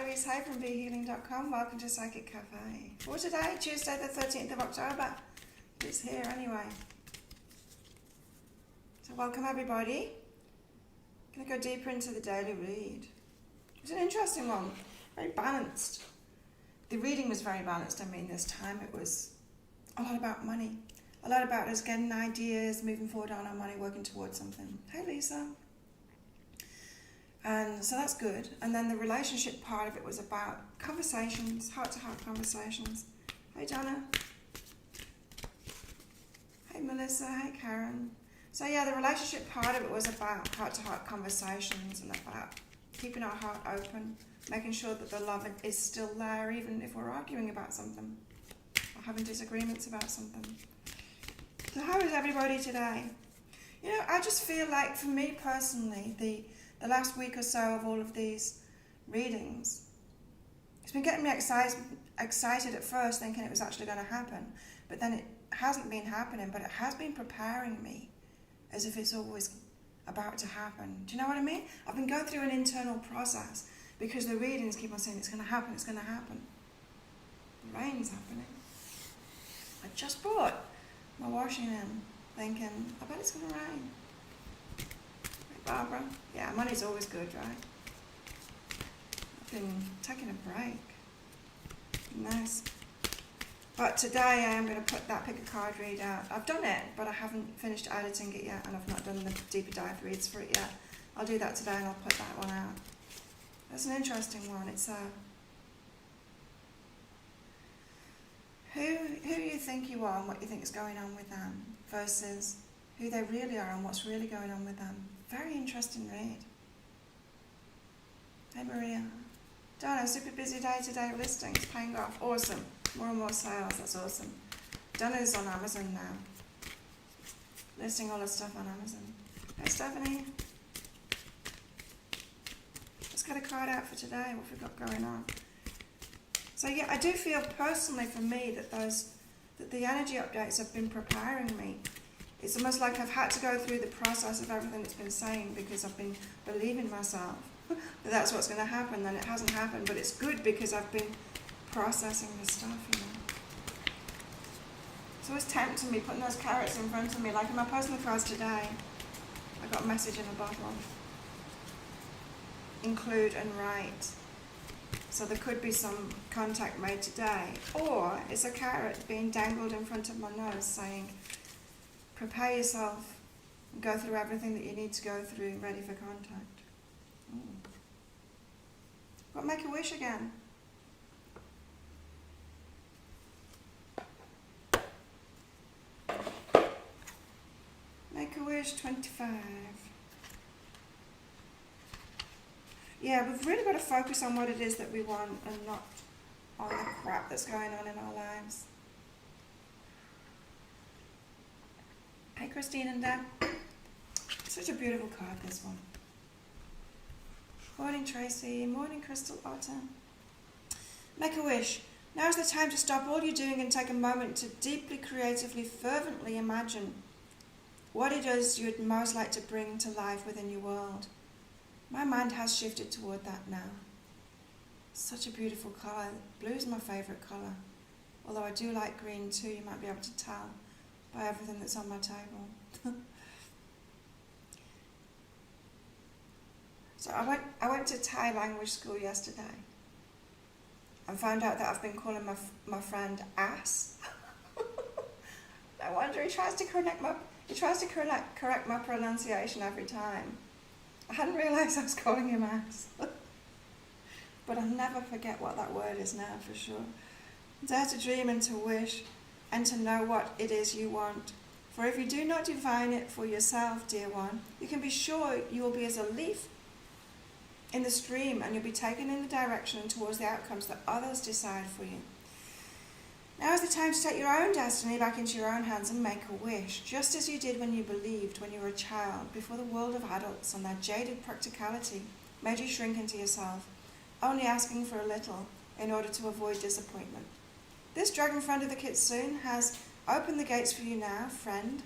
Louise Hay from BeHealing.com. Welcome to Psychic Cafe. For today, Tuesday the 13th of October. It's here anyway. So welcome everybody. I'm going to go deeper into the daily read. It's an interesting one. Very balanced. The reading was very balanced. I mean, this time it was a lot about money. A lot about us getting ideas, moving forward on our money, working towards something. Hey Lisa. And so that's good. And then the relationship part of it was about conversations, heart-to-heart conversations. Hey Donna. Hey Melissa. Hey Karen. So yeah, the relationship part of it was about heart-to-heart conversations and about keeping our heart open, making sure that the love is still there even if we're arguing about something or having disagreements about something. So how is everybody today? You know, I just feel like for me personally, the last week or so of all of these readings, it's been getting me excited at first, thinking it was actually going to happen. But then it hasn't been happening, but it has been preparing me as if it's always about to happen. Do you know what I mean? I've been going through an internal process because the readings keep on saying it's going to happen, it's going to happen. The rain's happening. I just brought my washing in, thinking, I bet it's going to rain. Barbara? Yeah, money's always good, right? I've been taking a break. Nice. But today I am going to put that pick a card read out. I've done it, but I haven't finished editing it yet, and I've not done the deeper dive reads for it yet. I'll do that today and I'll put that one out. That's an interesting one. It's who you think you are and what you think is going on with them versus who they really are and what's really going on with them. Very interesting read. Hey Maria. Donna, super busy day today with listings, paying off. Awesome. More and more sales, that's awesome. Donna's on Amazon now. Listing all her stuff on Amazon. Hey Stephanie. Let's get a card out for today, what have we got going on? So yeah, I do feel personally for me that the energy updates have been preparing me. It's almost like I've had to go through the process of everything it's been saying because I've been believing myself that that's what's going to happen. Then it hasn't happened, but it's good because I've been processing the stuff, you know. So it's tempting me, putting those carrots in front of me. Like in my personal cards today, I got a message in a bottle. Include and write. So there could be some contact made today. Or it's a carrot being dangled in front of my nose saying, prepare yourself and go through everything that you need to go through, ready for contact. But make a wish again. Make a wish, 25. Yeah, we've really got to focus on what it is that we want and not on the crap that's going on in our lives. Hey Christine and Deb. Such a beautiful card, this one. Morning Tracy, morning Crystal Otter. Make a wish. Now's the time to stop all you're doing and take a moment to deeply, creatively, fervently imagine what it is you'd most like to bring to life within your world. My mind has shifted toward that now. Such a beautiful colour. Blue's my favourite colour. Although I do like green too, you might be able to tell by everything that's on my table. So I went to Thai language school yesterday and found out that I've been calling my friend ass. No wonder he tries to correct my pronunciation every time. I hadn't realised I was calling him ass. But I'll never forget what that word is now for sure. Dare to dream and to wish and to know what it is you want. For if you do not divine it for yourself, dear one, you can be sure you will be as a leaf in the stream and you'll be taken in the direction and towards the outcomes that others decide for you. Now is the time to take your own destiny back into your own hands and make a wish, just as you did when you believed when you were a child, before the world of adults and their jaded practicality made you shrink into yourself, only asking for a little in order to avoid disappointment. This dragon friend of the Kitsune has opened the gates for you now, friend,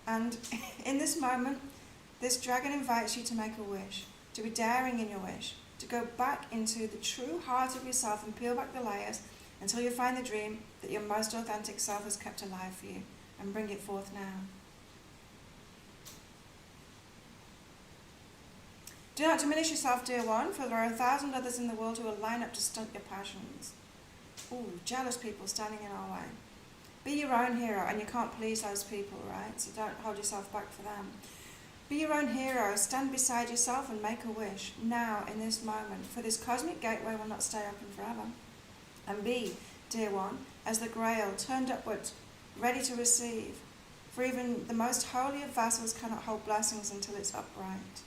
and in this moment, this dragon invites you to make a wish, to be daring in your wish, to go back into the true heart of yourself and peel back the layers until you find the dream that your most authentic self has kept alive for you, and bring it forth now. Do not diminish yourself, dear one, for there are 1,000 others in the world who will line up to stunt your passions. Ooh, jealous people standing in our way. Be your own hero, and you can't please those people, right? So don't hold yourself back for them. Be your own hero, stand beside yourself and make a wish, now, in this moment, for this cosmic gateway will not stay open forever. And be, dear one, as the grail, turned upwards, ready to receive, for even the most holy of vessels cannot hold blessings until it's upright.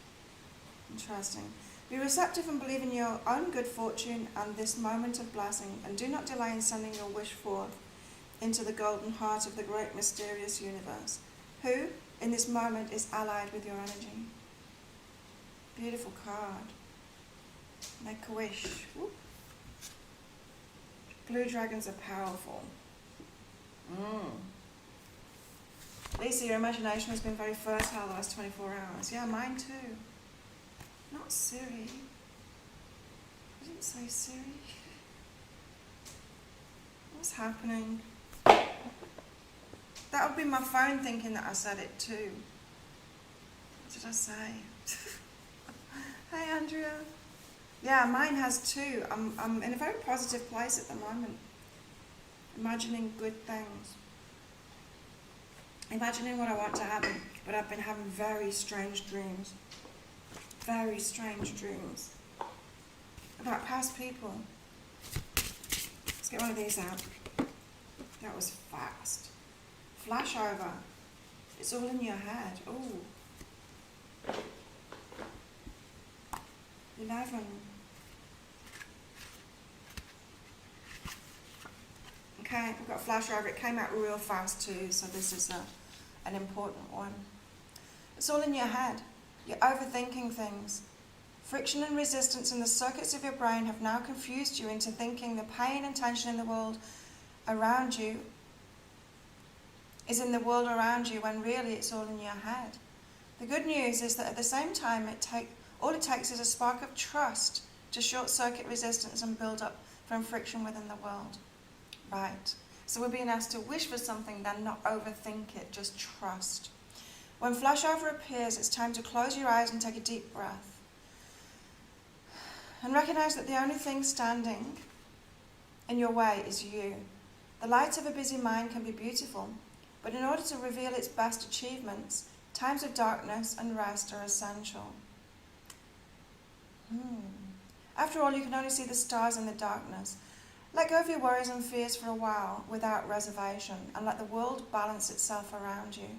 Interesting. Be receptive and believe in your own good fortune and this moment of blessing, and do not delay in sending your wish forth into the golden heart of the great mysterious universe, who, in this moment, is allied with your energy. Beautiful card. Make a wish. Whoop. Blue dragons are powerful. Lisa, your imagination has been very fertile the last 24 hours. Yeah, mine too. Not Siri. I didn't say Siri. What's happening? That would be my phone thinking that I said it too. What did I say? Hey, Andrea. Yeah, mine has too. I'm in a very positive place at the moment. Imagining good things. Imagining what I want to happen. But I've been having very strange dreams. Very strange dreams. About past people. Let's get one of these out. That was fast. Flash over. It's all in your head. Ooh. 11. Okay, we've got a flash over. It came out real fast too, so this is an important one. It's all in your head. You're overthinking things. Friction and resistance in the circuits of your brain have now confused you into thinking the pain and tension in the world around you is in the world around you, when really it's all in your head. The good news is that at the same time, all it takes is a spark of trust to short-circuit resistance and build up from friction within the world. Right. So we're being asked to wish for something, then not overthink it, just trust. When flashover appears, it's time to close your eyes and take a deep breath. And recognize that the only thing standing in your way is you. The light of a busy mind can be beautiful, but in order to reveal its best achievements, times of darkness and rest are essential. After all, you can only see the stars in the darkness. Let go of your worries and fears for a while without reservation, and let the world balance itself around you.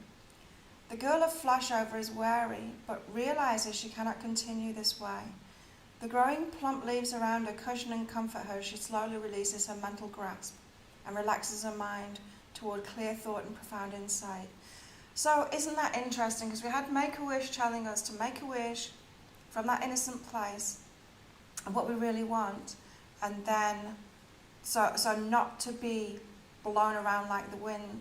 The girl of flashover is wary, but realizes she cannot continue this way. The growing plump leaves around her cushion and comfort her. She slowly releases her mental grasp and relaxes her mind toward clear thought and profound insight. So isn't that interesting? Because we had Make-A-Wish telling us to make a wish from that innocent place of what we really want, and then so not to be blown around like the wind,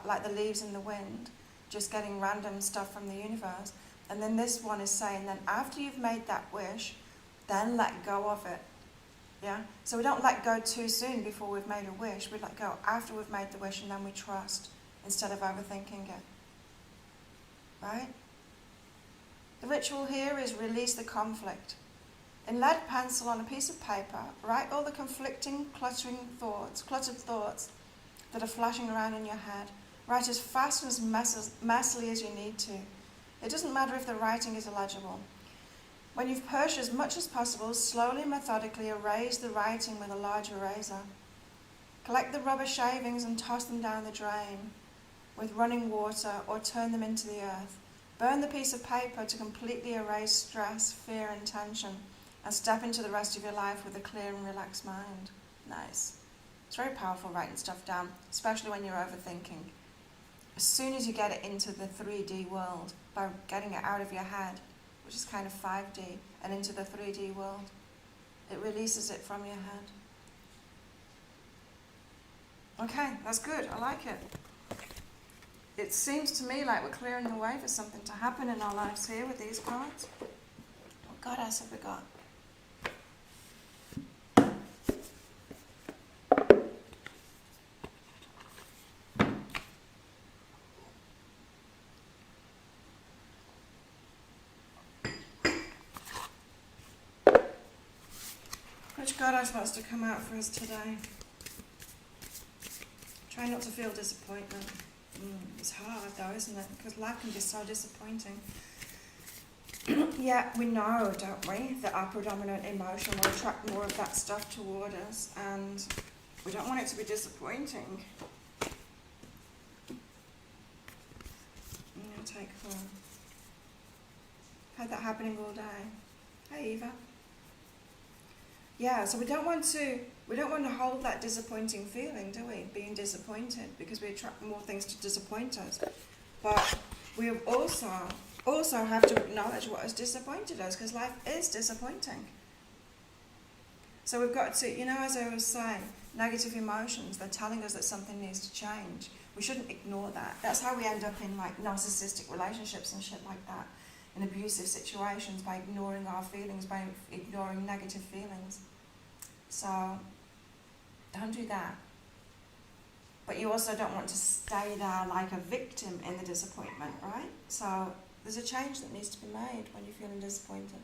like the leaves in the wind, just getting random stuff from the universe. And then this one is saying, then after you've made that wish, then let go of it. Yeah? So we don't let go too soon before we've made a wish. We let go after we've made the wish, and then we trust instead of overthinking it. Right? The ritual here is release the conflict. In lead pencil on a piece of paper, write all the conflicting, cluttered thoughts that are flashing around in your head. Write as fast and as messily as you need to. It doesn't matter if the writing is illegible. When you've purged as much as possible, slowly, methodically erase the writing with a large eraser. Collect the rubber shavings and toss them down the drain with running water, or turn them into the earth. Burn the piece of paper to completely erase stress, fear and tension, and step into the rest of your life with a clear and relaxed mind. Nice. It's very powerful writing stuff down, especially when you're overthinking. As soon as you get it into the 3D world, by getting it out of your head, which is kind of 5D, and into the 3D world, it releases it from your head. Okay, that's good. I like it. It seems to me like we're clearing the way for something to happen in our lives here with these cards. What goddess have we got? Which God is supposed to come out for us today? Try not to feel disappointment. It's hard though, isn't it? Because life can be so disappointing. Yeah, we know, don't we, that our predominant emotion will attract more of that stuff toward us, and we don't want it to be disappointing. I'm going to take her. Had that happening all day. Hey Eva. Yeah, so we don't want to hold that disappointing feeling, do we? Being disappointed, because we attract more things to disappoint us. But we also have to acknowledge what has disappointed us, because life is disappointing. So we've got to, as I always say, negative emotions, they're telling us that something needs to change. We shouldn't ignore that. That's how we end up in like narcissistic relationships and shit like that, in abusive situations, by ignoring our feelings, by ignoring negative feelings. So don't do that. But you also don't want to stay there like a victim in the disappointment, right? So there's a change that needs to be made when you're feeling disappointed.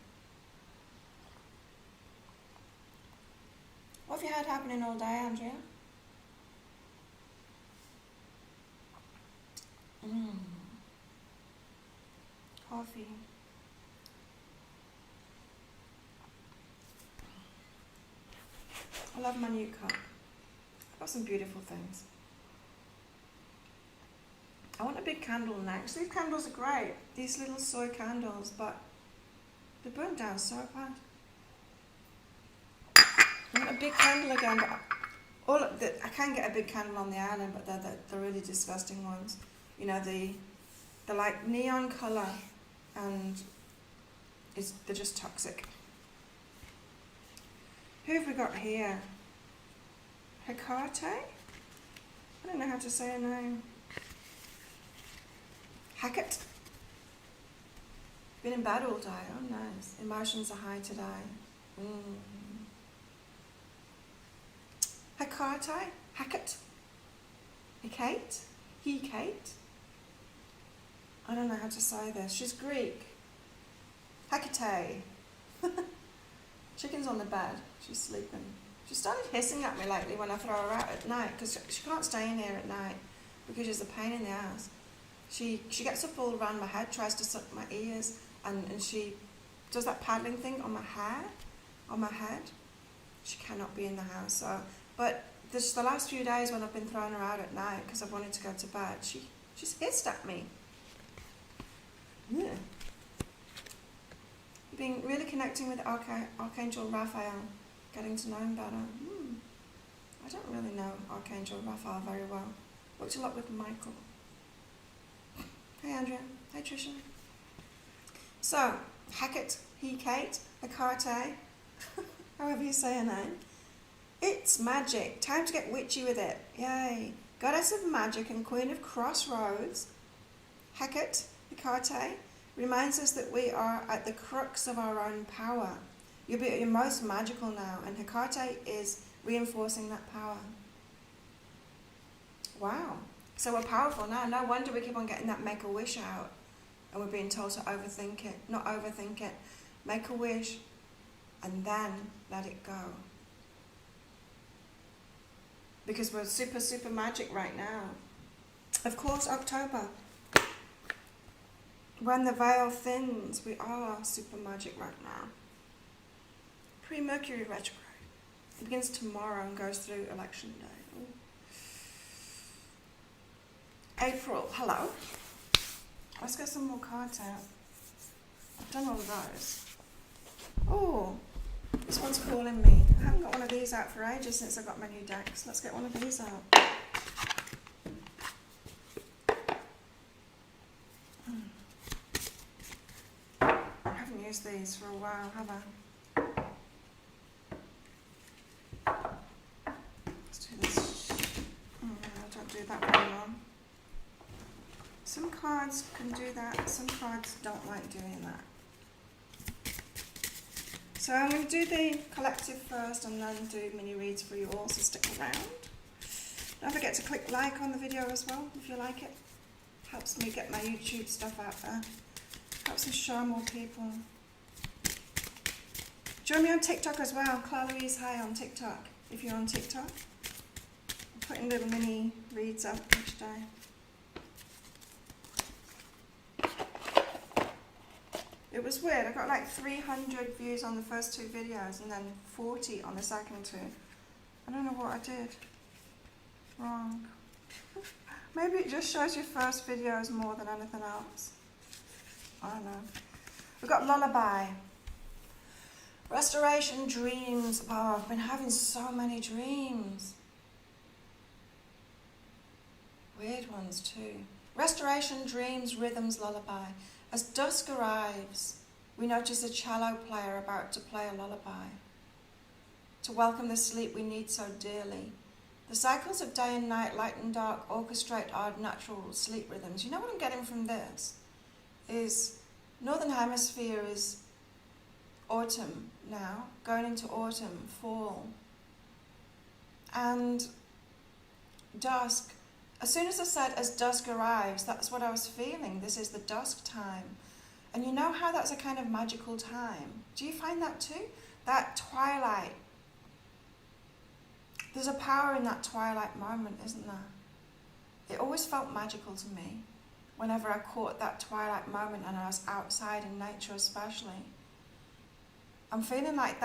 What have you had happening all day, Andrea? Coffee. I love my new cup. I've got some beautiful things. I want a big candle next. These candles are great. These little soy candles, but they burn down so bad. I want a big candle again, but I can get a big candle on the island, but they're the really disgusting ones. They're like neon colour, and they're just toxic. Who have we got here? Hecate? I don't know how to say her name. Hackett. Been in bed all day. Oh, nice. Emotions are high today. Hecate? Hackett? Hecate? Hecate? I don't know how to say this. She's Greek. Hecate. Chicken's on the bed. She's sleeping. She started hissing at me lately when I throw her out at night, because she can't stay in here at night because she's a pain in the ass. She gets up all around my head, tries to suck my ears, and she does that paddling thing on my hair, on my head. She cannot be in the house. So, but the last few days when I've been throwing her out at night because I've wanted to go to bed, she's hissed at me. Yeah. Being really connecting with Archangel Raphael, getting to know him better. I don't really know Archangel Raphael very well. Worked a lot with Michael. Hey Andrea. Hey Tricia. So, Hecate, Hecate, however you say her name. It's magic. Time to get witchy with it. Yay. Goddess of magic and queen of crossroads, Hecate, Hecate, reminds us that we are at the crux of our own power. You'll be at your most magical now, and Hecate is reinforcing that power. Wow. So we're powerful now. No wonder we keep on getting that make-a-wish out, and we're being told to overthink it. Not overthink it. Make a wish, and then let it go. Because we're super, super magic right now. Of course, October. When the veil thins, we are super magic right now. Pre-Mercury retrograde. It begins tomorrow and goes through election day. Ooh. April, hello. Let's get some more cards out. I've done all of those. Oh, this one's calling me. I haven't got one of these out for ages since I got my new decks. Let's get one of these out. Used these for a while, have I? Let's do this. I don't do that very well. Some cards can do that, some cards don't like doing that. So I'm going to do the collective first and then do mini reads for you all, so stick around. Don't forget to click like on the video as well if you like it. Helps me get my YouTube stuff out there. Helps me show more people. Join me on TikTok as well. Claire Louise Hay on TikTok. If you're on TikTok, I'm putting little mini reads up each day. It was weird. I got like 300 views on the first 2 videos and then 40 on the second 2. I don't know what I did wrong. Maybe it just shows your first videos more than anything else. I don't know. We've got Lullaby. Restoration dreams. Oh, I've been having so many dreams. Weird ones too. Restoration dreams, rhythms, lullaby. As dusk arrives, we notice a cello player about to play a lullaby. To welcome the sleep we need so dearly. The cycles of day and night, light and dark, orchestrate our natural sleep rhythms. You know what I'm getting from this? Is Northern Hemisphere is autumn now, going into autumn, fall. And dusk, as soon as I said as dusk arrives, that's what I was feeling. This is the dusk time. And you know how that's a kind of magical time? Do you find that too? That twilight. There's a power in that twilight moment, isn't there? It always felt magical to me whenever I caught that twilight moment and I was outside in nature especially. I'm feeling like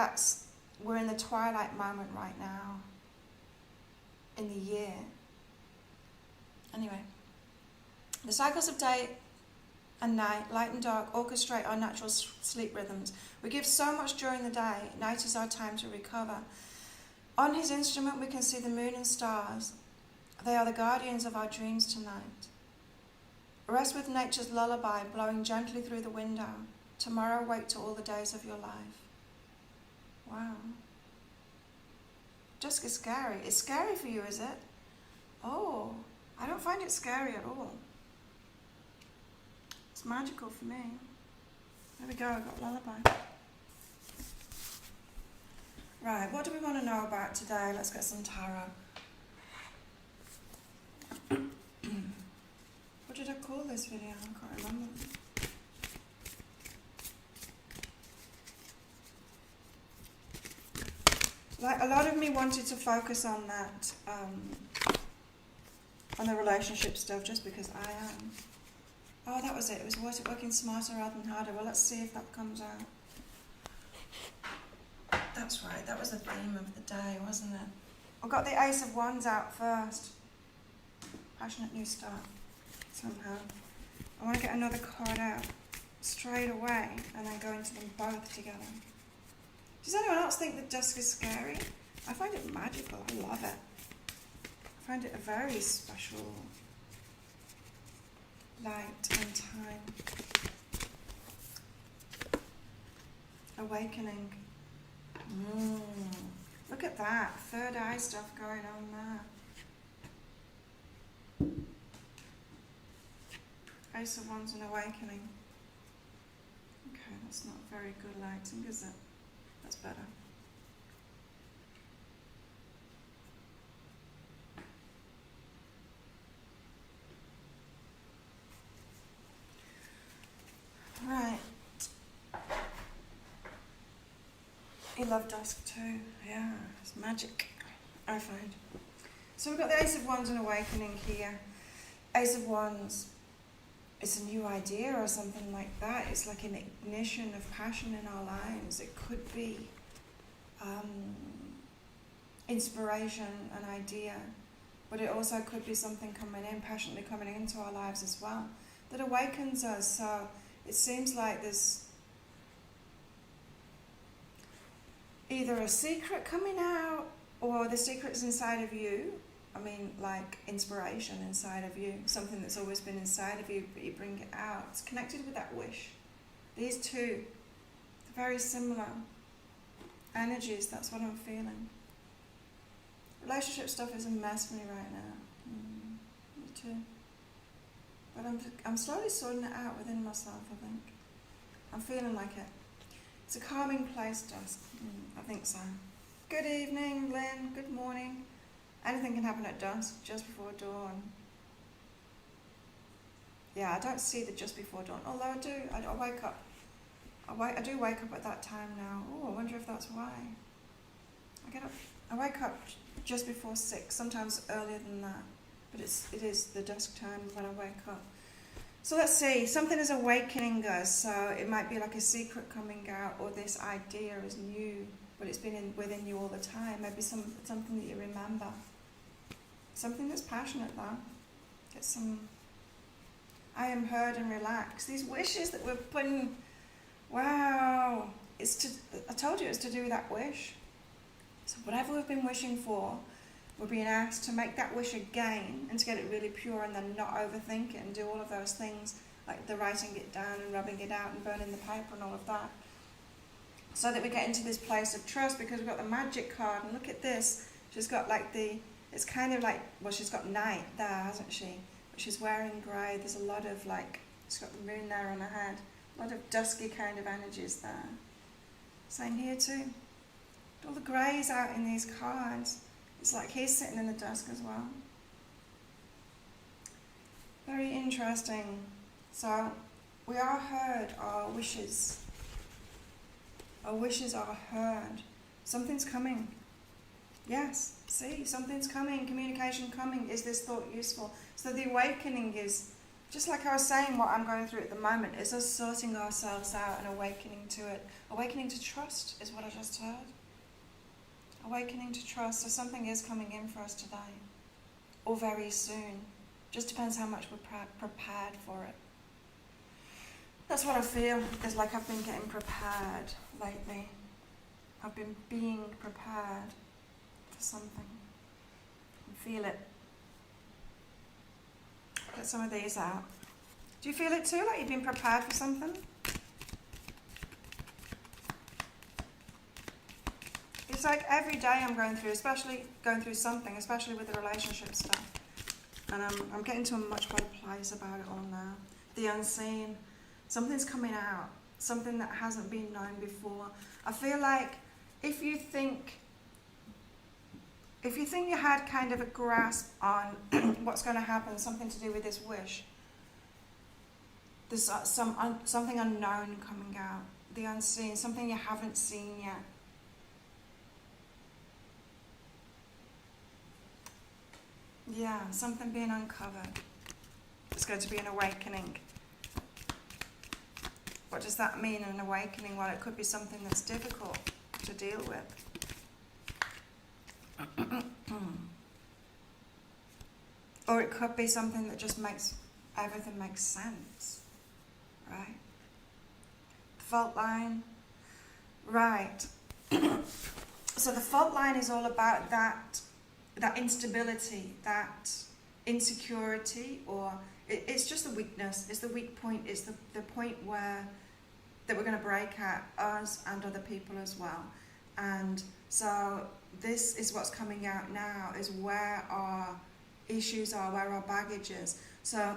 we're in the twilight moment right now in the year. Anyway, the cycles of day and night, light and dark, orchestrate our natural sleep rhythms. We give so much during the day. Night is our time to recover. On his instrument we can see the moon and stars. They are the guardians of our dreams tonight. Rest with nature's lullaby blowing gently through the window. Tomorrow wait to all the days of your life. Wow. Dusk is scary. It's scary for you, is it? Oh, I don't find it scary at all. It's magical for me. There we go, I've got lullaby. Right, what do we want to know about today? Let's get some tarot. What did I call this video? I can't remember. Like, a lot of me wanted to focus on that, on the relationship stuff, just because I am. Oh, that was it. It was working smarter rather than harder. Well, let's see if that comes out. That's right, that was the theme of the day, wasn't it? I got the Ace of Wands out first. Passionate new start, somehow. I want to get another card out straight away and then go into them both together. Does anyone else think that dusk is scary? I find it magical, I love it. I find it a very special light and time. Awakening. Look at that, third eye stuff going on there. Ace of Wands and Awakening. Okay, that's not very good lighting, is it? That's better. Right. You love dusk too. Yeah, it's magic, I find. So we've got the Ace of Wands and Awakening here. Ace of Wands, it's a new idea or something like that. It's like an ignition of passion in our lives. It could be inspiration, an idea, but it also could be something coming in, passionately coming into our lives as well, that awakens us. So it seems like there's either a secret coming out or the secret's inside of you. I mean, like inspiration inside of you, something that's always been inside of you, but you bring it out. It's connected with that wish. These two, they're very similar energies, that's what I'm feeling. Relationship stuff is a mess for me right now. Me too. But I'm slowly sorting it out within myself, I think. I'm feeling like it. It's a calming place, dusk. I think so. Good evening, Lynn. Good morning. Anything can happen at dusk, just before dawn. Yeah, I don't see the just before dawn, although I do. I wake up. I do wake up at that time now. Oh, I wonder if that's why. I wake up just before 6, sometimes earlier than that, but it is the dusk time when I wake up. So let's see, something is awakening us, so it might be like a secret coming out, or this idea is new, but it's been within you all the time. Maybe something that you remember. Something that's passionate though. Get some, I am heard and relaxed. These wishes that we're putting, wow, I told you it's to do with that wish. So whatever we've been wishing for, we're being asked to make that wish again and to get it really pure, and then not overthink it and do all of those things like the writing it down and rubbing it out and burning the paper and all of that. So that we get into this place of trust, because we've got the magic card, and look at this. She's got like it's kind of like, well, she's got night there, hasn't she? But she's wearing grey. There's a lot of like, she's got the moon there on her head. A lot of dusky kind of energies there. Same here too. All the greys out in these cards. It's like he's sitting in the dusk as well. Very interesting. So we are heard, our wishes. Our wishes are heard. Something's coming. Yes, see, something's coming, communication coming. Is this thought useful? So the awakening is, just like I was saying, what I'm going through at the moment is us sorting ourselves out and awakening to it. Awakening to trust is what I just heard. Awakening to trust. So something is coming in for us today, or very soon. Just depends how much we're prepared for it. That's what I feel. It's like I've been getting prepared lately. I've been being prepared for something. And feel it. Get some of these out. Do you feel it too? Like you've been prepared for something? It's like every day I'm going through, especially going through something, especially with the relationship stuff. And I'm getting to a much better place about it all now. The unseen. Something's coming out. Something that hasn't been known before. I feel like if you think you had kind of a grasp on what's going to happen, something to do with this wish, there's something unknown coming out. The unseen, something you haven't seen yet. Yeah, something being uncovered. It's going to be an awakening. What does that mean, an awakening? Well, it could be something that's difficult to deal with. Or it could be something that just makes everything make sense. Right? Fault line. Right. So the fault line is all about that instability, that insecurity, or it's just a weakness. It's the weak point. It's the point that we're going to break at, us and other people as well. And so this is what's coming out now, is where our issues are, where our baggage is. So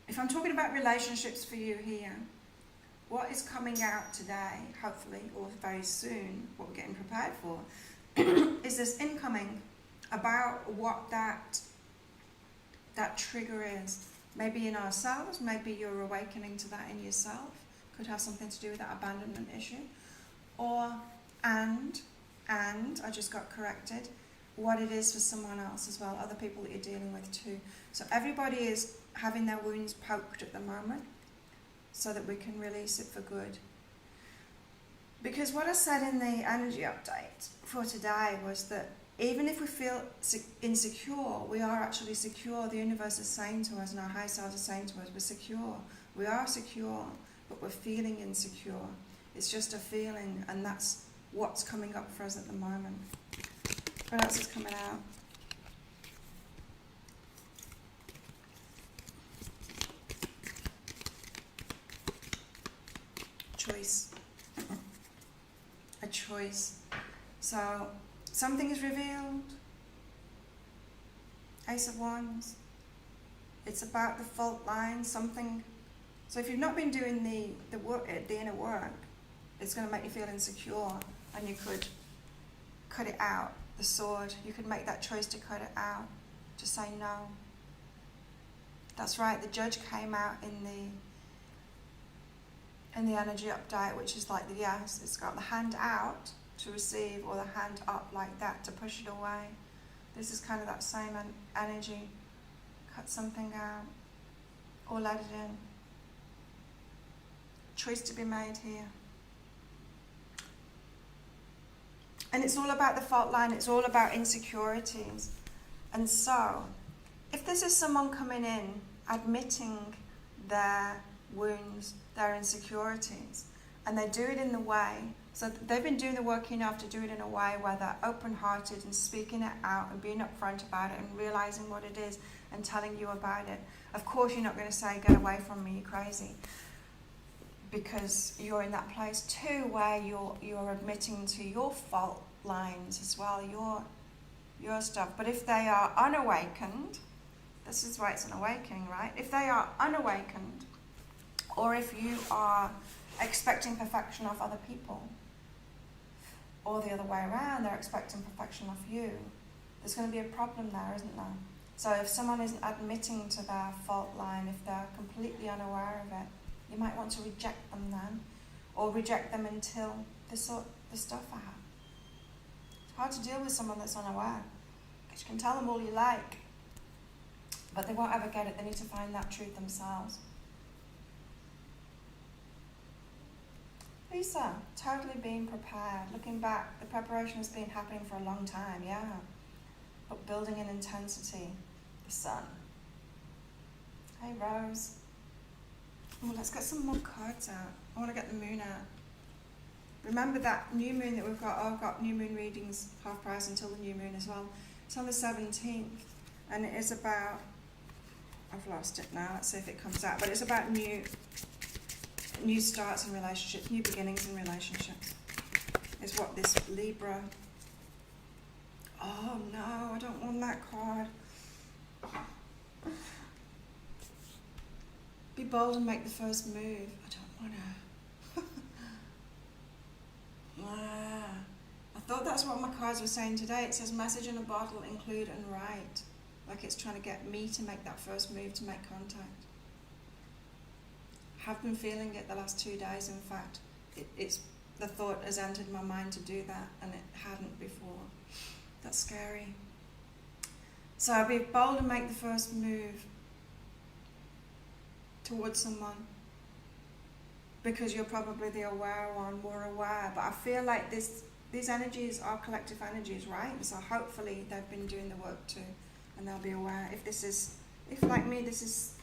if I'm talking about relationships for you here, what is coming out today, hopefully, or very soon, what we're getting prepared for, is this incoming about what that trigger is. Maybe in ourselves, maybe you're awakening to that in yourself. Could have something to do with that abandonment issue. Or, and I just got corrected, what it is for someone else as well, other people that you're dealing with too. So everybody is having their wounds poked at the moment, so that we can release it for good. Because what I said in the energy update for today was that even if we feel insecure, we are actually secure. The universe is saying to us, and our high selves are saying to us, we're secure. We are secure, but we're feeling insecure. It's just a feeling, and that's what's coming up for us at the moment. What else is coming out? Choice. A choice. So something is revealed. Ace of Wands. It's about the fault line, something. So if you've not been doing the work, the inner work, it's going to make you feel insecure, and you could cut it out. The sword. You could make that choice to cut it out, to say no. That's right. The Judge came out in in the energy update, which is like the yes, it's got the hand out to receive or the hand up like that to push it away. This is kind of that same energy. Cut something out or let it in. Choice to be made here. And it's all about the fault line, it's all about insecurities. And so, if this is someone coming in, admitting their wounds, their insecurities, and they do it in the way, so they've been doing the work enough to do it in a way where they're open-hearted and speaking it out and being upfront about it and realizing what it is and telling you about it. Of course you're not going to say, get away from me, you're crazy. Because you're in that place too where you're admitting to your fault lines as well, your stuff. But if they are unawakened, this is why it's an awakening, right? If they are unawakened, or if you are expecting perfection of other people, or the other way around, they're expecting perfection of you, there's going to be a problem there, isn't there? So if someone isn't admitting to their fault line, if they're completely unaware of it, you might want to reject them then, or reject them until they sort the stuff out. It's hard to deal with someone that's unaware, because you can tell them all you like, but they won't ever get it. They need to find that truth themselves. Lisa, totally being prepared. Looking back, the preparation has been happening for a long time, yeah. But building in intensity, the sun. Hey, Rose. Oh, let's get some more cards out. I want to get the moon out. Remember that new moon that we've got? Oh, I've got new moon readings half price until the new moon as well. It's on the 17th, and it is about, I've lost it now, let's see if it comes out, but it's about new starts in relationships, new beginnings in relationships, is what this Libra. Oh no, I don't want that card. Be bold and make the first move. I don't want to. I thought that's what my cards were saying today. It says message in a bottle, include and write. Like it's trying to get me to make that first move, to make contact. Have been feeling it the last 2 days. In fact, it's the thought has entered my mind to do that, and it hadn't before. That's scary. So be bold and make the first move towards someone, because you're probably the aware one, more aware. But I feel like these energies are collective energies, right? So hopefully they've been doing the work too, and they'll be aware. If like me, this is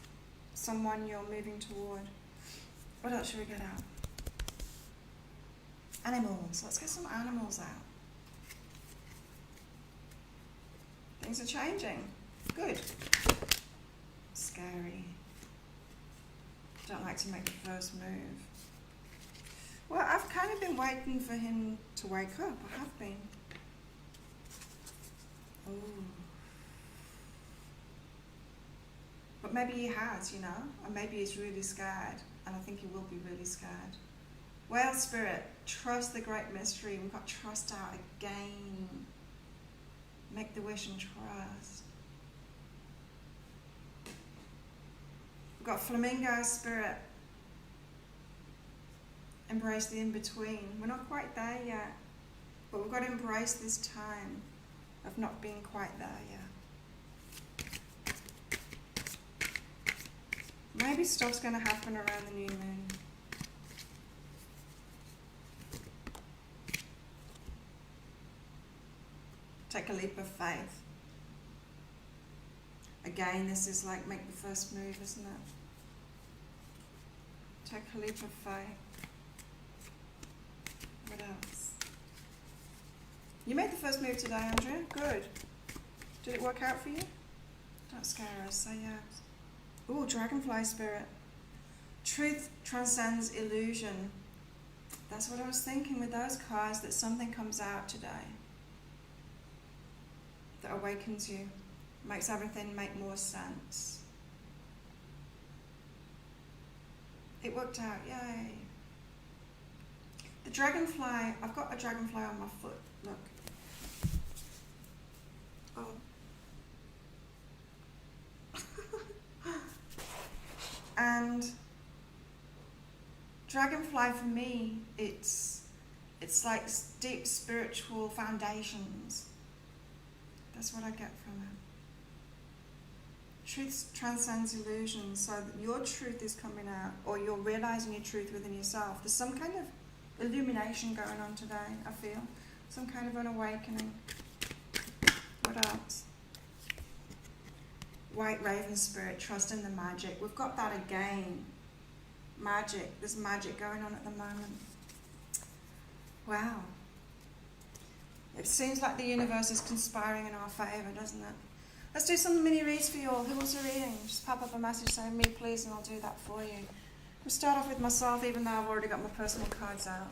someone you're moving toward. What else should we get out? Animals. Let's get some animals out. Things are changing. Good. Scary. Don't like to make the first move. Well, I've kind of been waiting for him to wake up. I have been. Ooh. But maybe he has, or maybe he's really scared, and I think he will be really scared. Whale spirit, trust the great mystery. We've got trust out again. Make the wish and trust. We've got flamingo spirit. Embrace the in-between. We're not quite there yet, but we've got to embrace this time of not being quite there yet. Maybe stuff's going to happen around the new moon. Take a leap of faith. Again, this is like make the first move, isn't it? Take a leap of faith. What else? You made the first move today, Andrea. Good. Did it work out for you? Don't scare us, say yes. Ooh, dragonfly spirit. Truth transcends illusion. That's what I was thinking with those cards, that something comes out today that awakens you, makes everything make more sense. It worked out, yay. The dragonfly, I've got a dragonfly on my foot, look. Oh. And Dragonfly for me, it's like deep spiritual foundations. That's what I get from it. Truth transcends illusion, so that your truth is coming out, or you're realizing your truth within yourself. There's some kind of illumination going on today, I feel. Some kind of an awakening. What else? White Raven Spirit, trust in the magic. We've got that again. Magic. There's magic going on at the moment. Wow. It seems like the universe is conspiring in our favour, doesn't it? Let's do some mini reads for you all. Who wants a reading? Just pop up a message saying me please and I'll do that for you. We'll start off with myself, even though I've already got my personal cards out.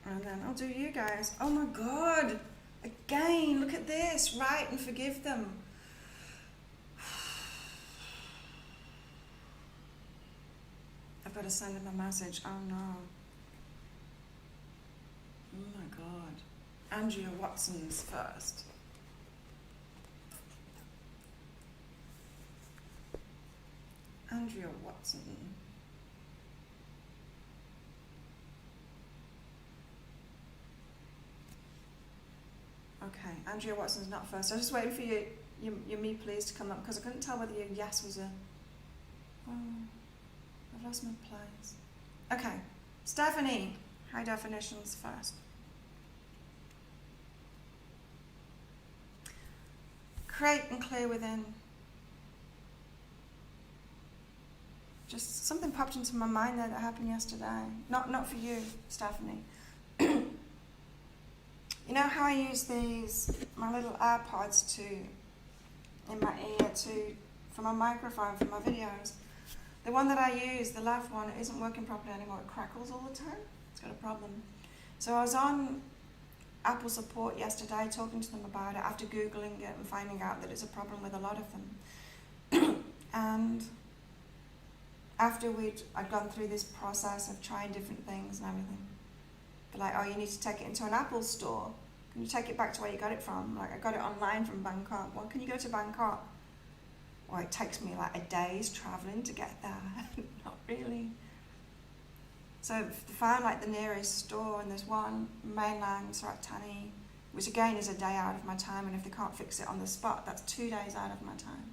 And then I'll do you guys. Oh my God! Again, look at this. Write and forgive them. I've got to send him a message. Oh no. Oh my God. Andrea Watson's first. Andrea Watson. Okay, Andrea Watson's not first. I was just waiting for your me please to come up because I couldn't tell whether your yes was a... Oh, I've lost my place. Okay, Stephanie, high definitions first. Create and clear within. Just something popped into my mind there that happened yesterday. Not for you, Stephanie. You know how I use my little AirPods in my ear for my microphone, for my videos? The one that I use, the left one, it isn't working properly anymore. It crackles all the time. It's got a problem. So I was on Apple support yesterday talking to them about it after Googling it and finding out that it's a problem with a lot of them. And after I'd gone through this process of trying different things and everything, they're like, oh, you need to take it into an Apple store. Can you take it back to where you got it from? Like, I got it online from Bangkok. Well, can you go to Bangkok? Well, it takes me like a day's traveling to get there. Not really. So I found like the nearest store, and there's one, mainland Surat Thani, which again is a day out of my time, and if they can't fix it on the spot, that's 2 days out of my time.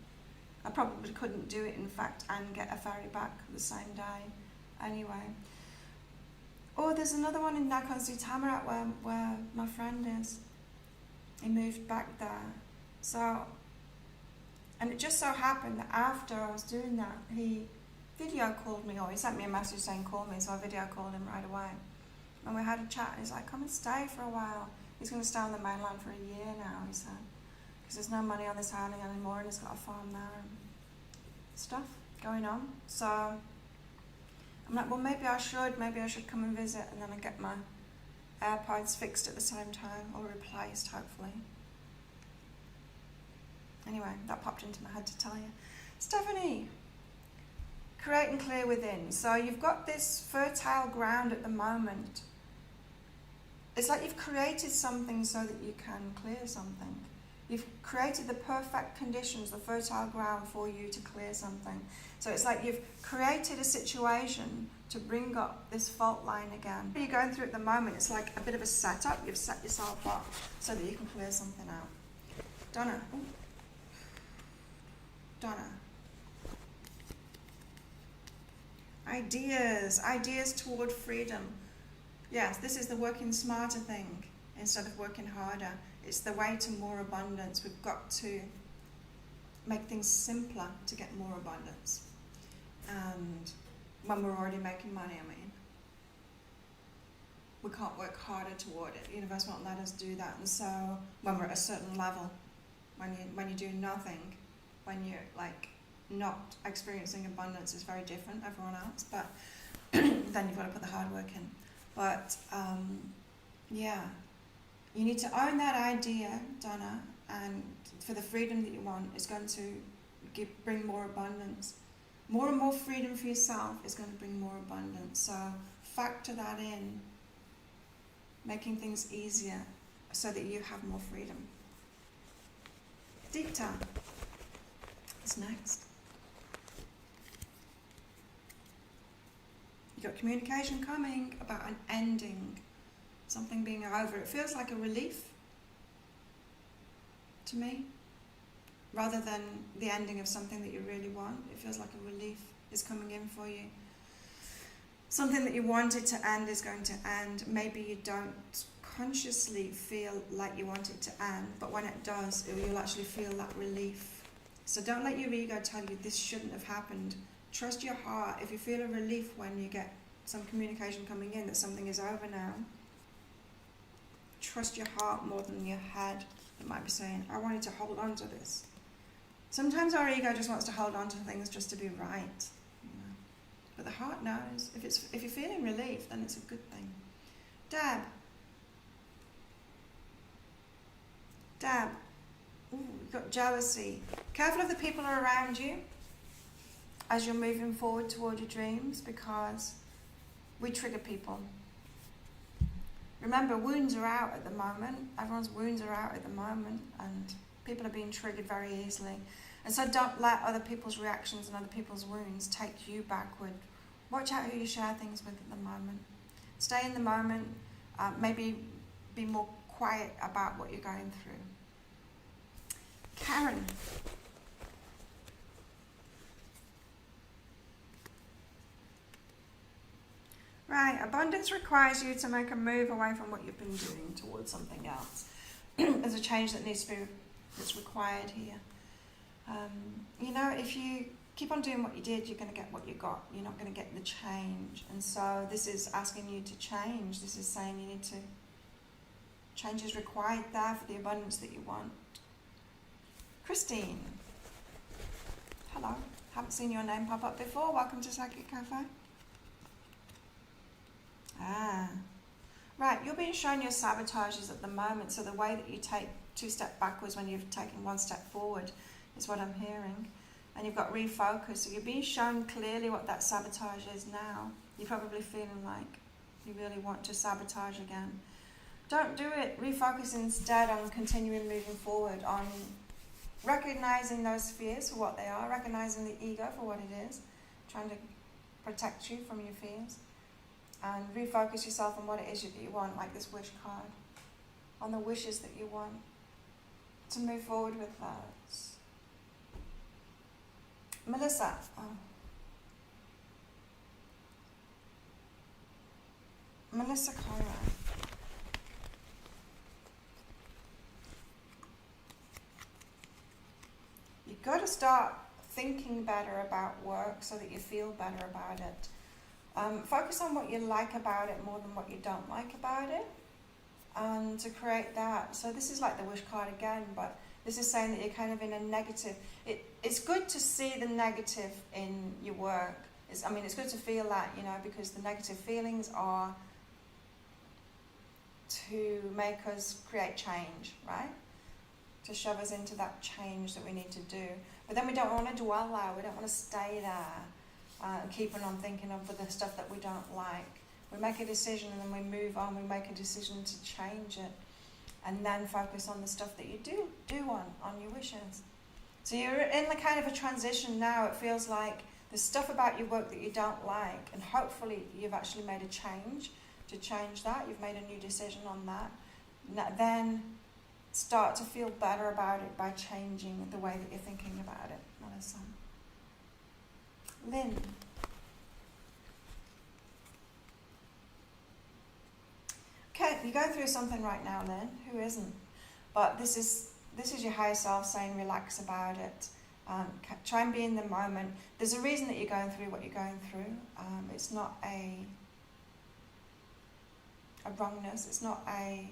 I probably couldn't do it, in fact, and get a ferry back the same day anyway. Or there's another one in Nakhon Si Thammarat where my friend is. He moved back there. So, and it just so happened that after I was doing that, he video called me, or he sent me a message saying call me, so I video called him right away. And we had a chat, and he's like, come and stay for a while. He's going to stay on the mainland for a year now, he said. Because there's no money on this island anymore, and he's got a farm there and stuff going on. So I'm like, well, maybe I should come and visit, and then I get my AirPods fixed at the same time, or replaced, hopefully. Anyway, that popped into my head to tell you. Stephanie, create and clear within. So you've got this fertile ground at the moment. It's like you've created something so that you can clear something. You've created the perfect conditions, the fertile ground for you to clear something. So it's like you've created a situation to bring up this fault line again. What you're going through at the moment, it's like a bit of a setup. You've set yourself up so that you can clear something out. Donna. Ooh. Donna. Ideas toward freedom. Yes, this is the working smarter thing instead of working harder. It's the way to more abundance. We've got to make things simpler to get more abundance. And when we're already making money, we can't work harder toward it. The universe won't let us do that. And so when we're at a certain level, when you do nothing, when you're like not experiencing abundance, is very different, everyone else, but then you've got to put the hard work in. But yeah, you need to own that idea, Donna, and for the freedom that you want, is going to bring more abundance. More and more freedom for yourself is going to bring more abundance. So factor that in, making things easier so that you have more freedom. Deepta is next. You've got communication coming about an ending, something being over. It feels like a relief to me, rather than the ending of something that you really want. It feels like a relief is coming in for you. Something that you wanted to end is going to end. Maybe you don't consciously feel like you want it to end, but when it does, you'll actually feel that relief. So don't let your ego tell you this shouldn't have happened. Trust your heart. If you feel a relief when you get some communication coming in that something is over now, trust your heart more than your head. It might be saying, I wanted to hold on to this. Sometimes our ego just wants to hold on to things just to be right. But the heart knows. If you're feeling relief, then it's a good thing. Dab. Ooh, you've got jealousy. Careful of the people around you as you're moving forward toward your dreams, because we trigger people. Remember, wounds are out at the moment. Everyone's wounds are out at the moment, and people are being triggered very easily. And so don't let other people's reactions and other people's wounds take you backward. Watch out who you share things with at the moment. Stay in the moment. Maybe be more quiet about what you're going through. Karen. Right, abundance requires you to make a move away from what you've been doing towards something else. There's a change that needs to be, that's required here. If you keep on doing what you did, you're going to get what you got. You're not going to get the change. And so this is asking you to change. This is saying you need to, change is required there for the abundance that you want. Christine. Hello. Haven't seen your name pop up before. Welcome to Psychic Cafe. Right, you're being shown your sabotages at the moment, so the way that you take 2 steps backwards when you've taken 1 step forward is what I'm hearing. And you've got refocus, so you're being shown clearly what that sabotage is now. You're probably feeling like you really want to sabotage again. Don't do it. Refocus instead on continuing moving forward, on recognizing those fears for what they are, recognizing the ego for what it is, trying to protect you from your fears. And refocus yourself on what it is that you want, like this wish card, on the wishes that you want, to move forward with those. Melissa. Melissa Conrad. You've got to start thinking better about work so that you feel better about it. Focus on what you like about it more than what you don't like about it, and to create that. So this is like the wish card again, but this is saying that you're kind of in a negative. It's good to see the negative in your work. It's good to feel that, because the negative feelings are to make us create change, right? To shove us into that change that we need to do. But then we don't want to dwell there. We don't want to stay there. Keeping on thinking of the stuff that we don't like. We make a decision and then we move on. We make a decision to change it, and then focus on the stuff that you do want, on your wishes. So you're in the kind of a transition now. It feels like there's stuff about your work that you don't like, and hopefully you've actually made a change to change that. You've made a new decision on that. Then start to feel better about it by changing the way that you're thinking about it, Melissa. Lynn. Okay, you're going through something right now, Lynn. Who isn't? But this is your higher self saying relax about it. Try and be in the moment. There's a reason that you're going through what you're going through. It's not a wrongness. It's not I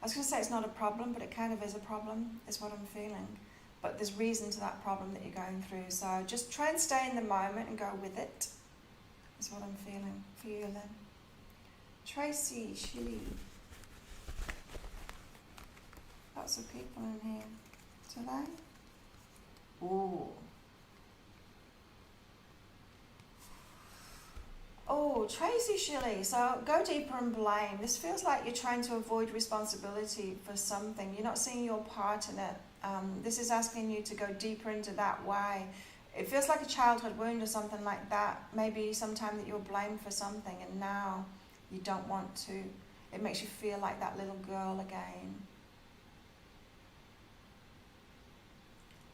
was going to say it's not a problem, but it kind of is a problem, is what I'm feeling. But there's reason to that problem that you're going through. So just try and stay in the moment and go with it, is what I'm feeling for you, Lynn. Tracy, Shilly. Lots of people in here today. Ooh. Oh, Tracy Shilly. So go deeper and blame. This feels like you're trying to avoid responsibility for something. You're not seeing your part in it. This is asking you to go deeper into that why. It feels like a childhood wound or something like that. Maybe sometime that you were blamed for something and now you don't want to. It makes you feel like that little girl again.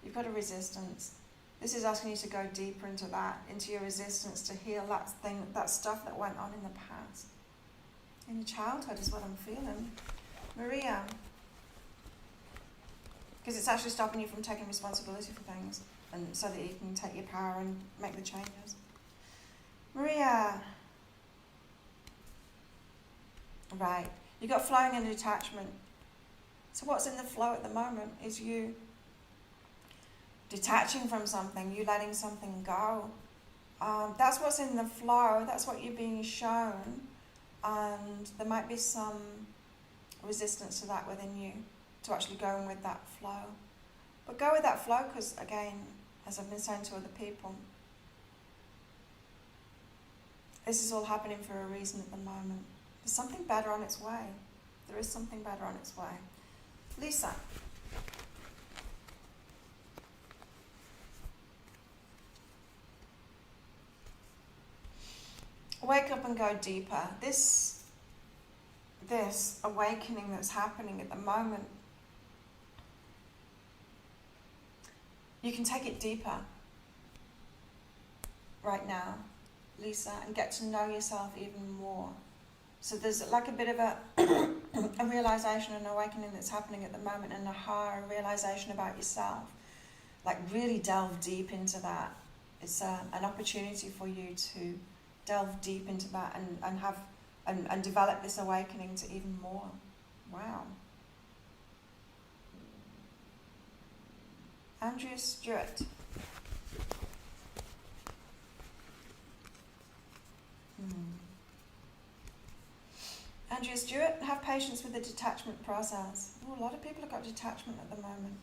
You've got a resistance. This is asking you to go deeper into that, into your resistance, to heal that stuff that went on in the past. In your childhood is what I'm feeling. Maria. Because it's actually stopping you from taking responsibility for things, and so that you can take your power and make the changes. Maria. Right. You got flowing and detachment. So what's in the flow at the moment is you detaching from something, you letting something go. That's what's in the flow, that's what you're being shown, and there might be some resistance to that within you, to actually going with that flow. But go with that flow because, again, as I've been saying to other people, this is all happening for a reason at the moment. There's something better on its way. There is something better on its way. Lisa. Wake up and go deeper. This awakening that's happening at the moment, you can take it deeper right now, Lisa, and get to know yourself even more. So there's like a bit of a realization and awakening that's happening at the moment, and a realization about yourself. Like really delve deep into that. It's an opportunity for you to delve deep into that and have and develop this awakening to even more. Wow. Andrea Stewart. Andrea Stewart, have patience with the detachment process. Ooh, a lot of people have got detachment at the moment.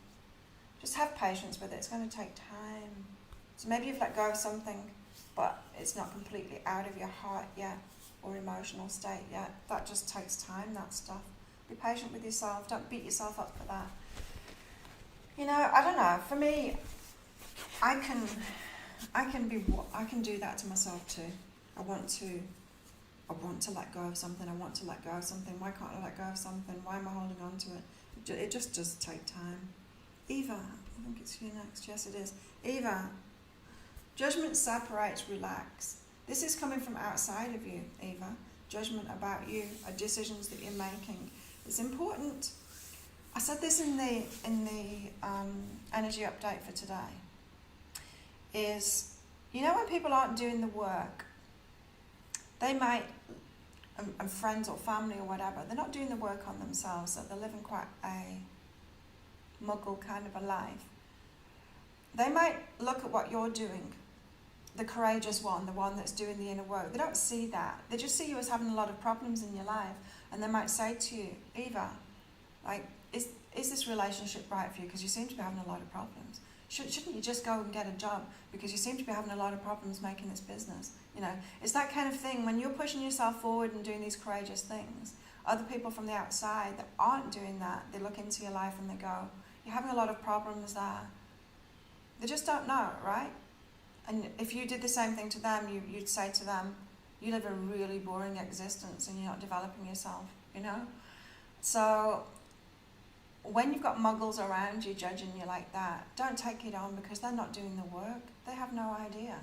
Just have patience with it. It's going to take time. So maybe you've let go of something, but it's not completely out of your heart yet or emotional state yet. That just takes time, that stuff. Be patient with yourself. Don't beat yourself up for that. You know, I don't know. For me, I can do that to myself too. I want to let go of something. I want to let go of something. Why can't I let go of something? Why am I holding on to it? It just does take time. Eva, I think it's you next. Yes, it is. Eva, judgment separates, relax. This is coming from outside of you, Eva. Judgment about you, decisions that you're making. It's important. I said this in the energy update for today. Is, you know, when people aren't doing the work, they might, and friends or family or whatever, they're not doing the work on themselves, so they're living quite a muggle kind of a life. They might look at what you're doing, the courageous one, the one that's doing the inner work. They don't see that. They just see you as having a lot of problems in your life, and they might say to you, Eva, like, is this relationship right for you? Because you seem to be having a lot of problems. Shouldn't you just go and get a job? Because you seem to be having a lot of problems making this business. You know, it's that kind of thing. When you're pushing yourself forward and doing these courageous things, other people from the outside that aren't doing that, they look into your life and they go, you're having a lot of problems there. They just don't know, right? And if you did the same thing to them, you'd say to them, you live a really boring existence and you're not developing yourself, you know? So when you've got muggles around you judging you like that, don't take it on, because they're not doing the work. They have no idea.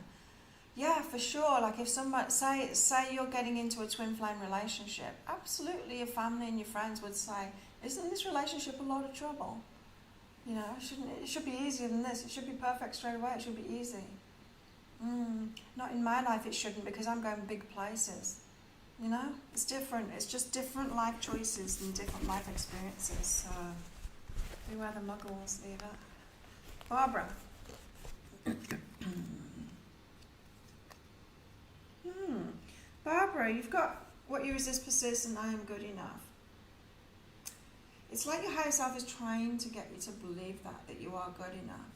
Yeah, for sure. Like if somebody, say you're getting into a twin flame relationship, absolutely your family and your friends would say, isn't this relationship a lot of trouble? You know, it should be easier than this. It should be perfect straight away. It should be easy. Not in my life it shouldn't, because I'm going big places. You know, it's different. It's just different life choices and different life experiences. So, beware the muggles, Eva. Barbara. Barbara, you've got what you resist persists and I am good enough. It's like your higher self is trying to get you to believe that you are good enough.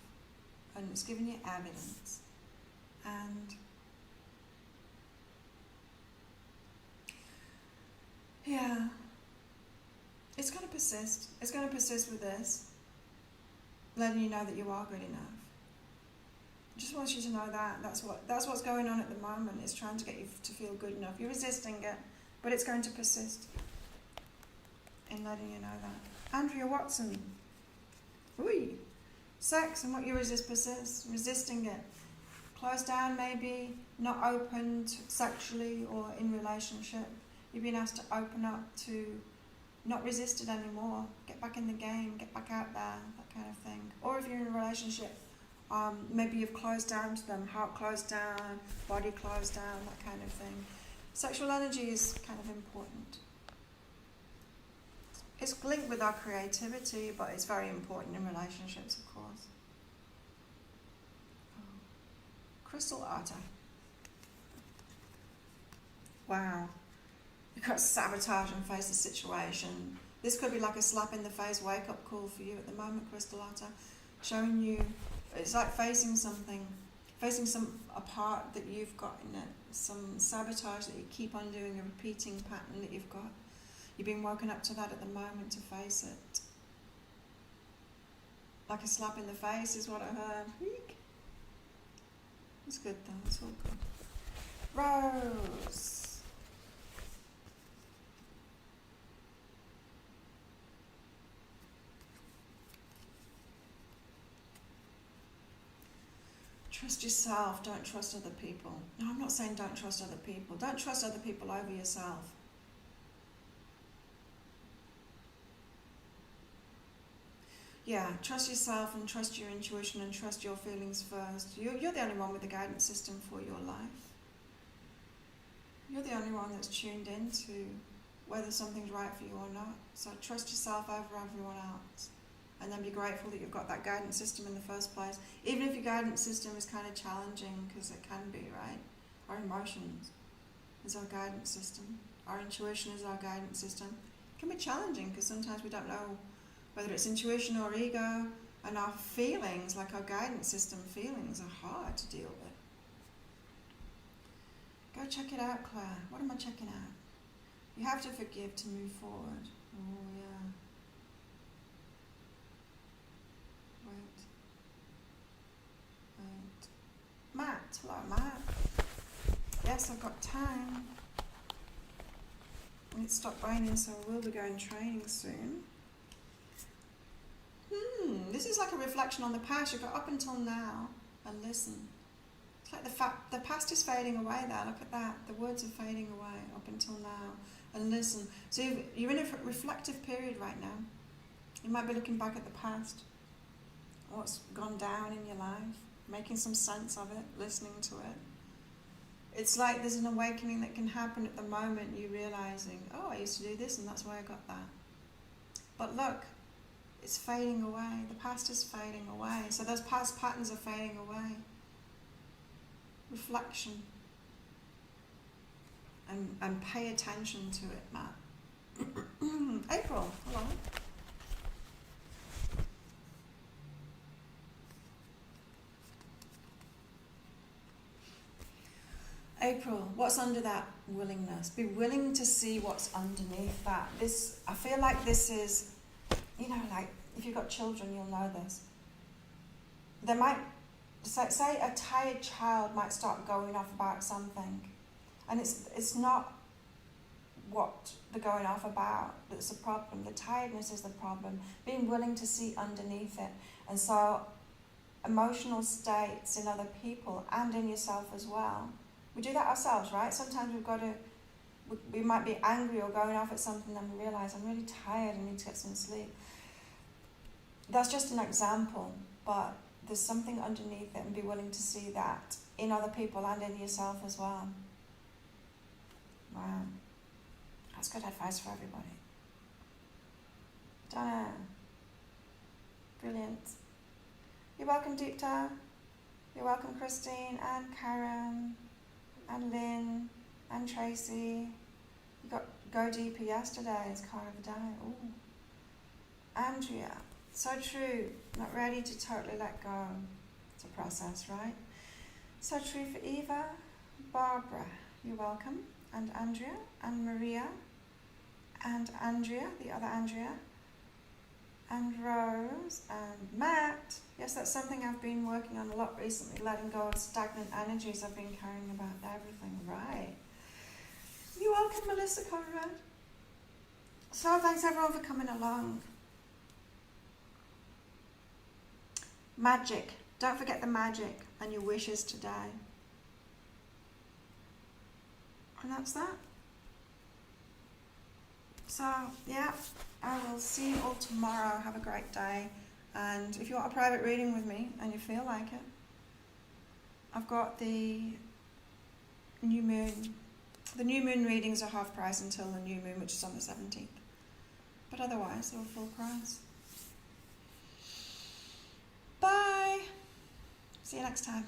And it's giving you evidence. And yeah, it's going to persist. It's going to persist with this, letting you know that you are good enough. Just wants you to know that. That's what's going on at the moment. It's trying to get you to feel good enough. You're resisting it, but it's going to persist in letting you know that. Andrea Watson. Ooh. Sex and what you resist persists. Resisting it. Closed down maybe, not opened sexually or in relationship. You've been asked to open up, to not resist it anymore. Get back in the game, get back out there, that kind of thing. Or if you're in a relationship, maybe you've closed down to them, heart closed down, body closed down, that kind of thing. Sexual energy is kind of important. It's linked with our creativity, but it's very important in relationships, of course. Crystal Otter. Wow. You've got to sabotage and face the situation. This could be like a slap in the face wake-up call for you at the moment, Crystal Otter. Showing you, it's like facing something, a part that you've got in it, some sabotage that you keep on doing, a repeating pattern that you've got. You've been woken up to that at the moment to face it. Like a slap in the face is what I heard. It's good though, it's all good. Rose. Trust yourself, don't trust other people. No, I'm not saying don't trust other people. Don't trust other people over yourself. Yeah, trust yourself and trust your intuition and trust your feelings first. You're the only one with a guidance system for your life. You're the only one that's tuned into whether something's right for you or not. So trust yourself over everyone else. And then be grateful that you've got that guidance system in the first place. Even if your guidance system is kind of challenging, because it can be, right? Our emotions is our guidance system. Our intuition is our guidance system. It can be challenging because sometimes we don't know whether it's intuition or ego, and our feelings, like our guidance system feelings, are hard to deal with. Go check it out, Claire. What am I checking out? You have to forgive to move forward. Oh, yeah. Wait. Matt. Hello, Matt. Yes, I've got time. It stopped raining, so I will be going training soon. This is like a reflection on the past. You go up until now and listen. It's like the past is fading away there. Look at that. The words are fading away up until now. And listen. So you're in a reflective period right now. You might be looking back at the past. What's gone down in your life. Making some sense of it. Listening to it. It's like there's an awakening that can happen at the moment. You realizing, oh, I used to do this and that's why I got that. But look. It's fading away. The past is fading away. So those past patterns are fading away. Reflection. And pay attention to it, Matt. April, hello. April, what's under that willingness? Be willing to see what's underneath that. I feel like this is, like if you've got children, you'll know this. They might, say a tired child might start going off about something, and it's not what they're going off about that's the problem. The tiredness is the problem. Being willing to see underneath it. And so emotional states in other people and in yourself as well. We do that ourselves, right? Sometimes we might be angry or going off at something and we realise I'm really tired, I need to get some sleep. That's just an example, but there's something underneath it, and be willing to see that in other people and in yourself as well. Wow. That's good advice for everybody. Donna. Brilliant. You're welcome, Deepta. You're welcome, Christine, and Karen, and Lynn, and Tracy. You got Go Deeper yesterday as card of the day. Ooh. Andrea. So true. Not ready to totally let go. It's a process, right? So true for Eva. Barbara, you're welcome. And Andrea, and Maria, and Andrea, the other Andrea, and Rose and Matt. Yes, that's something I've been working on a lot recently, letting go of stagnant energies I've been carrying about everything. Right. You're welcome, Melissa Conrad. So thanks everyone for coming along. Magic. Don't forget the magic and your wishes today. And that's that. So, yeah, I will see you all tomorrow. Have a great day. And if you want a private reading with me and you feel like it, I've got the new moon. The new moon readings are half price until the new moon, which is on the 17th. But otherwise, they're all full price. Bye. See you next time.